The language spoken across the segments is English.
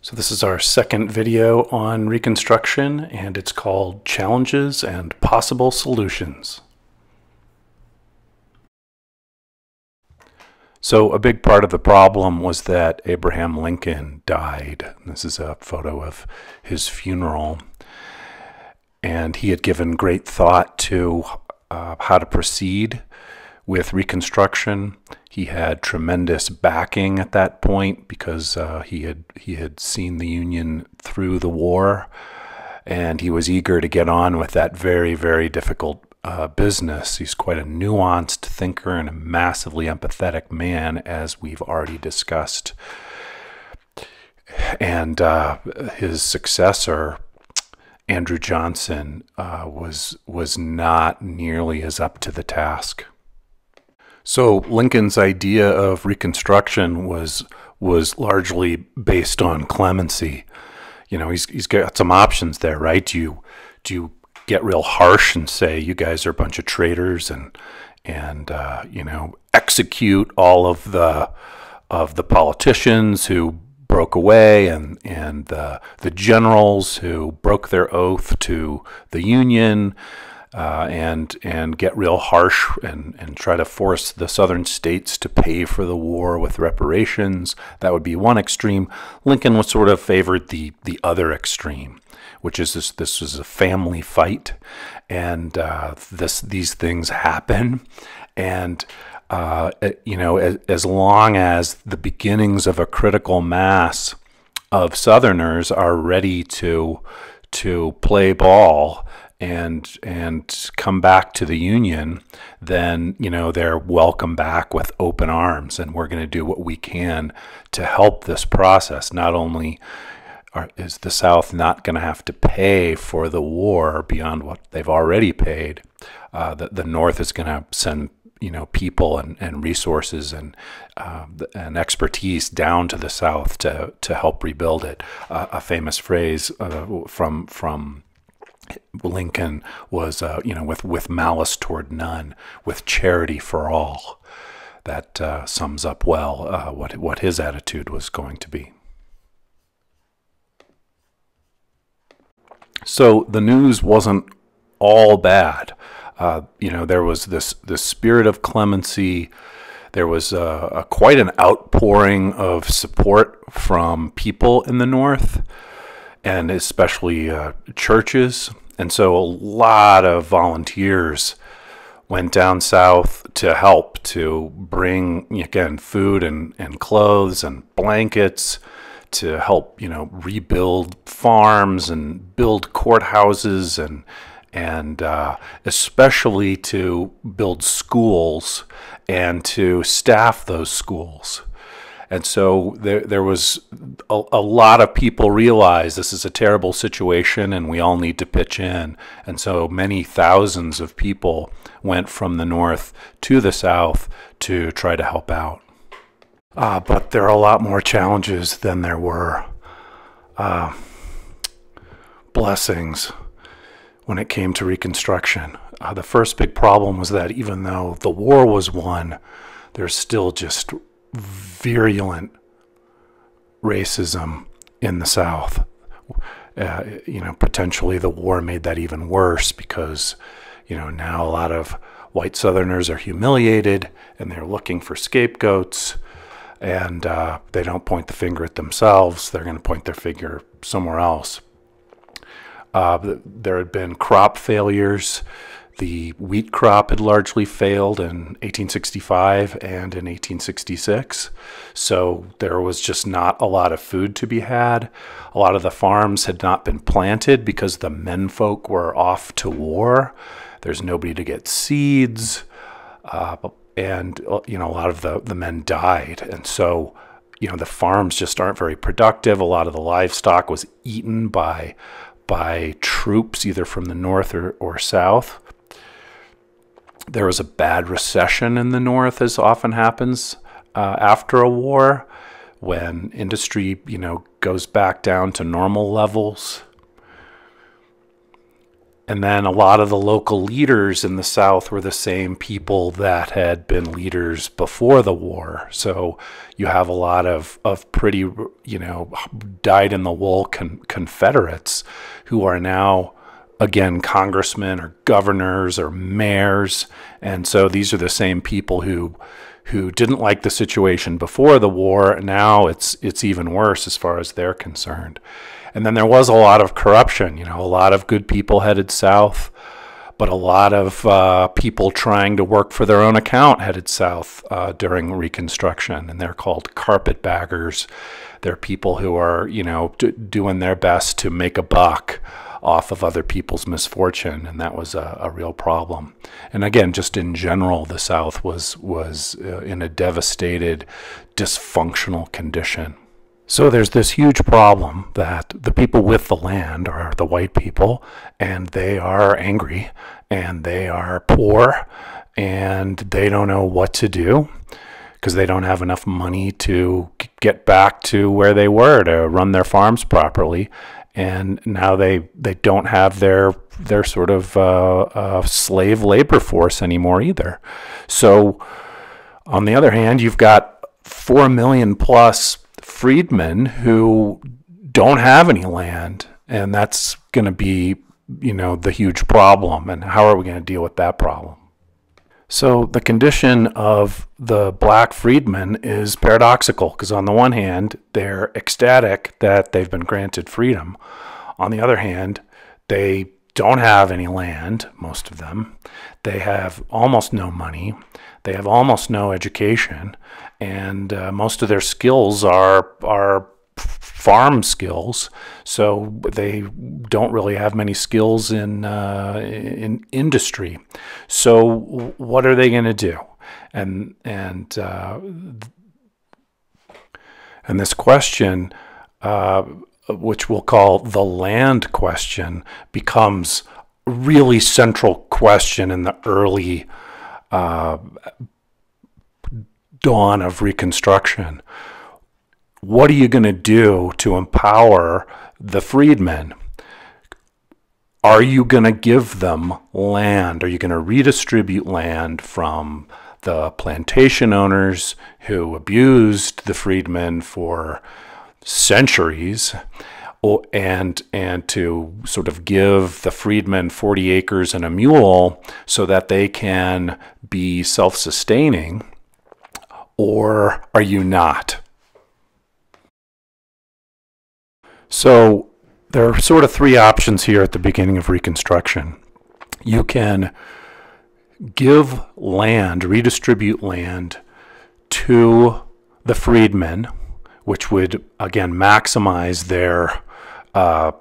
So this is our second video on Reconstruction, and it's called Challenges and Possible Solutions. So a big part of the problem was that Abraham Lincoln died. This is a photo of his funeral. And he had given great thought to how to proceed with Reconstruction. He had tremendous backing at that point because he had seen the Union through the war, and he was eager to get on with that very, very difficult business. He's quite a nuanced thinker and a massively empathetic man, as we've already discussed. And his successor, Andrew Johnson, was not nearly as up to the task. So Lincoln's idea of Reconstruction was largely based on clemency. You know, he's got some options there, right? Do you get real harsh and say you guys are a bunch of traitors and you know, execute all of the politicians who broke away and the generals who broke their oath to the Union, and get real harsh and try to force the southern states to pay for the war with reparations? That would be one extreme. Lincoln was sort of favored the other extreme, which is this was a family fight, and these things happen, and you know, as long as the beginnings of a critical mass of Southerners are ready to play ball and come back to the Union, then, you know, they're welcome back with open arms, and we're going to do what we can to help this process. Not only is the South not going to have to pay for the war beyond what they've already paid, the North is going to send, you know, people and resources and expertise down to the South to help rebuild it. A famous phrase from Lincoln was, you know, with malice toward none, with charity for all. That sums up well what his attitude was going to be. So the news wasn't all bad. You know, there was this spirit of clemency. There was quite an outpouring of support from people in the North, and especially churches. And so a lot of volunteers went down south to help, to bring, again, food and clothes and blankets, to help, you know, rebuild farms and build courthouses and especially to build schools and to staff those schools. And so there was a lot of people realized this is a terrible situation and we all need to pitch in. And so many thousands of people went from the North to the South to try to help out. But there are a lot more challenges than there were blessings when it came to Reconstruction. The first big problem was that even though the war was won, there's still just virulent racism in the South. You know, potentially the war made that even worse because, you know, now a lot of white Southerners are humiliated and they're looking for scapegoats, and they don't point the finger at themselves. They're going to point their finger somewhere else. There had been crop failures. The wheat crop had largely failed in 1865 and in 1866. So there was just not a lot of food to be had. A lot of the farms had not been planted because the menfolk were off to war. There's nobody to get seeds. And, you know, a lot of the men died. And so, you know, the farms just aren't very productive. A lot of the livestock was eaten by troops, either from the North or South. There was a bad recession in the North, as often happens after a war, when industry, you know, goes back down to normal levels. And then a lot of the local leaders in the South were the same people that had been leaders before the war. So you have a lot of pretty, dyed-in-the-wool Confederates who are now, again, congressmen or governors or mayors. And so these are the same people who didn't like the situation before the war. Now it's even worse as far as they're concerned. And then there was a lot of corruption, a lot of good people headed south, but a lot of people trying to work for their own account headed south during Reconstruction. And they're called carpetbaggers. They're people who are, doing their best to make a buck off of other people's misfortune, and that was a real problem. And again, just in general, the South was in a devastated, dysfunctional condition. So there's this huge problem that the people with the land are the white people, and they are angry, and they are poor, and they don't know what to do because they don't have enough money to get back to where they were to run their farms properly. And now they don't have their sort of slave labor force anymore either. So on the other hand, you've got 4 million plus freedmen who don't have any land, and that's going to be, the huge problem. And how are we going to deal with that problem? So the condition of the black freedmen is paradoxical, because on the one hand, they're ecstatic that they've been granted freedom. On the other hand, they don't have any land, most of them. They have almost no money. They have almost no education. And most of their skills are farm skills, so they don't really have many skills in industry. So what are they going to do? And this question, which we'll call the land question, becomes a really central question in the early dawn of Reconstruction. What are you going to do to empower the freedmen? Are you going to give them land? Are you going to redistribute land from the plantation owners who abused the freedmen for centuries, and to sort of give the freedmen 40 acres and a mule so that they can be self-sustaining? Or are you not? So there are sort of three options here at the beginning of Reconstruction. You can give land, redistribute land to the freedmen, which would, again, maximize their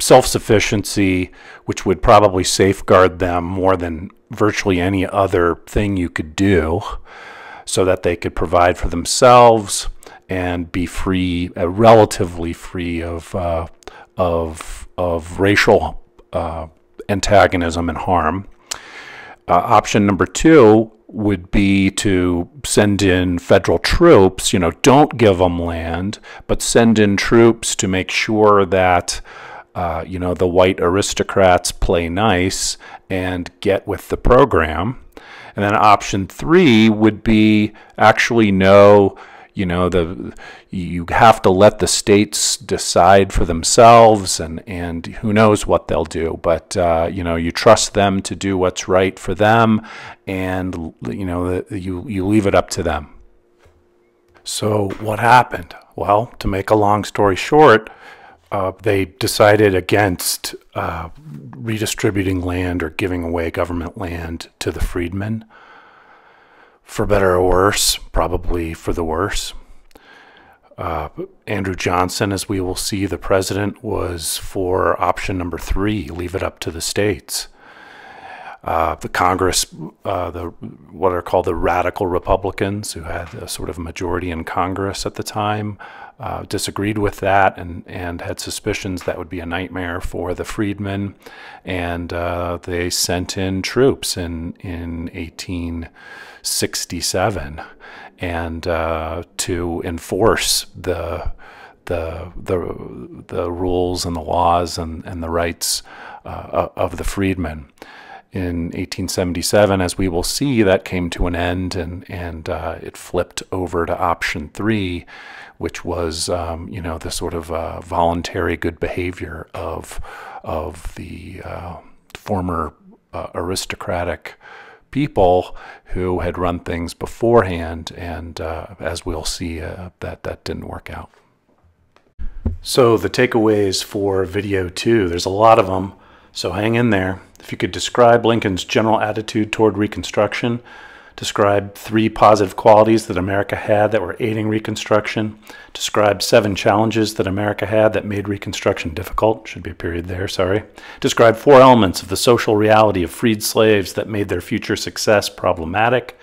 self-sufficiency, which would probably safeguard them more than virtually any other thing you could do, so that they could provide for themselves and be free, relatively free of racial antagonism and harm. Option number two would be to send in federal troops. Don't give them land, but send in troops to make sure that the white aristocrats play nice and get with the program. And then option three would be actually you have to let the states decide for themselves, and who knows what they'll do. But you trust them to do what's right for them, and you leave it up to them. So what happened? Well, to make a long story short, they decided against redistributing land or giving away government land to the freedmen. For better or worse, probably for the worse. Andrew Johnson, as we will see, the president, was for option number three, leave it up to the states. The Congress, what are called the radical Republicans, who had a sort of majority in Congress at the time, disagreed with that and had suspicions that would be a nightmare for the freedmen, and they sent in troops in 1867 and to enforce the rules and the laws and the rights of the freedmen. In 1877, as we will see, that came to an end, and it flipped over to option 3, which was, the sort of voluntary good behavior of the former aristocratic people who had run things beforehand, and as we'll see, that didn't work out. So the takeaways for video 2, there's a lot of them, so hang in there. If you could describe Lincoln's general attitude toward Reconstruction, describe 3 positive qualities that America had that were aiding Reconstruction, describe 7 challenges that America had that made Reconstruction difficult, should be a period there, sorry. Describe 4 elements of the social reality of freed slaves that made their future success problematic.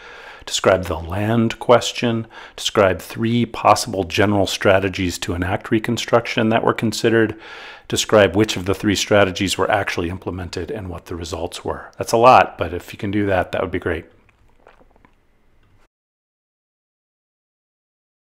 Describe the land question. Describe 3 possible general strategies to enact Reconstruction that were considered. Describe which of the 3 strategies were actually implemented and what the results were. That's a lot, but if you can do that, that would be great.